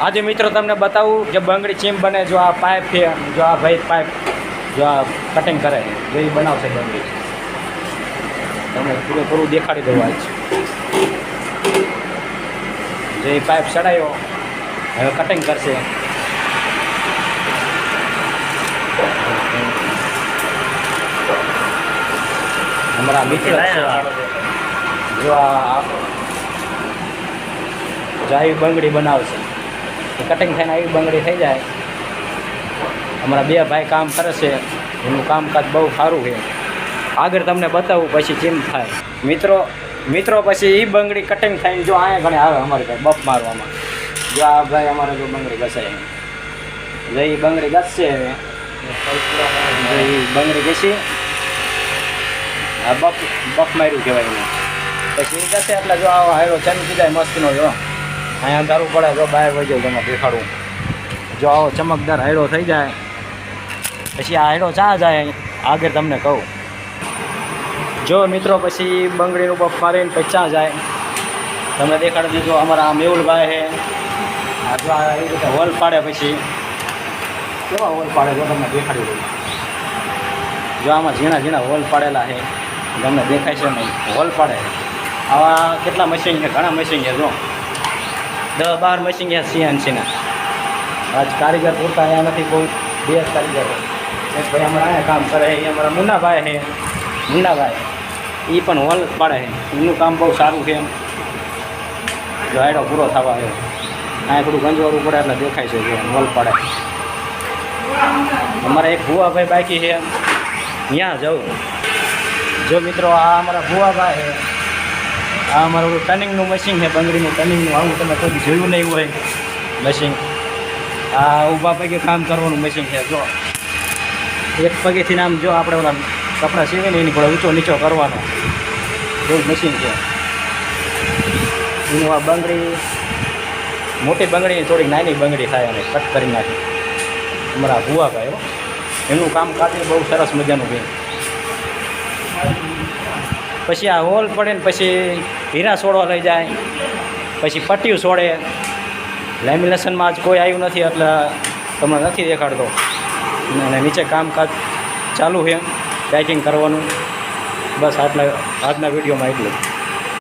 આજે મિત્રો તમને બતાવું કે બંગડી ચીમ બને. જો આ પાઇપ છે, જો આ ભાઈ પાઇપ જો આ કટિંગ કરે જો એ બનાવશે બંગડી. તમને પૂરેપૂરું દેખાડી દઉં આજ. જે પાઇપ ચડાવ્યો હવે કટિંગ કરશે. અમારા મિત્ર જો આવી બંગડી બનાવશે. કટિંગ થઈને આવી બંગડી થઈ જાય. અમારા બે ભાઈ કામ કરે છે, એનું કામકાજ બહુ સારું છે. આગળ તમને બતાવું પછી ચીમ થાય. મિત્રો પછી એ બંગડી કટિંગ થઈને જો અહીંયા ઘણે આવે અમારે ભાઈ બફ મારવામાં. જો આ ભાઈ અમારે જો બંગડી ઘસાય જો એ બંગડી ઘસશે હવે જો એ બંગડી ઘસી આ બફ માર્યું કહેવાય એને. પછી એ ઘસે એટલે જો આવો હાયરો ચમકી જાય મસ્તનો. જો અહીંયા અંધારું પડે જો બહાર વહી જાઉં તમે દેખાડું. જો આવો ચમકદાર હાયડો થઈ જાય પછી આ હાયડો ચા જાય આગળ તમને કહું. જો મિત્રો પછી બંગડીનું બફ મારીને પછી ચા જાય તમે દેખાડી દીધો. અમારા મેહુલભાઈ છે આ જો આ એ રીતે હોલ પાડે પછી કેવા હોલ પાડે જો તમને દેખાડી દઉં. જો આમાં ઝીણા ઝીણા હોલ પાડેલા છે તમને દેખાય છે નહીં. હોલ પાડે આવા કેટલા મશીન છે, ઘણા મશીન છે. જો 10-12 મશીન છે CNCના. આજ કારીગર પૂરતા અહીંયા નથી બહુ. 2 કારીગરો એક ભાઈ અમારા અહીંયા કામ કરે એ અમારા મુન્નાભાઈ છે. મુન્નાભાઈ એ પણ હોલ પાડે છે. એનું કામ બહુ સારું છે. જો હાયડો પૂરો થવા આવ્યો અહીંયા થોડું ગંજવાળું પડે એટલે દેખાય છે. જો હોલ પાડે. અમારા એક ભુવાભાઈ બાકી છે ત્યાં જવું. જો મિત્રો આ અમારા ભુવાભાઈ છે. આ અમારું ટર્નિંગનું મશીન છે, બંગડીનું ટર્નિંગનું. આવું તમે કોઈ જોયું નહીં હોય મશીન. આ ઊભા પગે કામ કરવાનું મશીન છે. જો એક પગેથી આમ જો આપણે ઓલા કપડાં સીવીને એની થોડો ઊંચો નીચો કરવાનો એવું મશીન છે એનું. આ બંગડી મોટી બંગડી થોડીક નાની બંગડી થાય અને કટ કરી નાખી અમારા ભુવાભાઈ. એમનું કામકાજ બહુ સરસ મજાનું છે. પછી આ હોલ પડે ને પછી હીરા છોડવા લઈ જાય, પછી પટ્ટીઓ છોડે. લેમિનેશનમાં આજ કોઈ આવ્યું નથી એટલે તમને નથી દેખાડતો. અને નીચે કામકાજ ચાલુ છે પેકિંગ કરવાનું. બસ આજના વિડીયોમાં એટલું.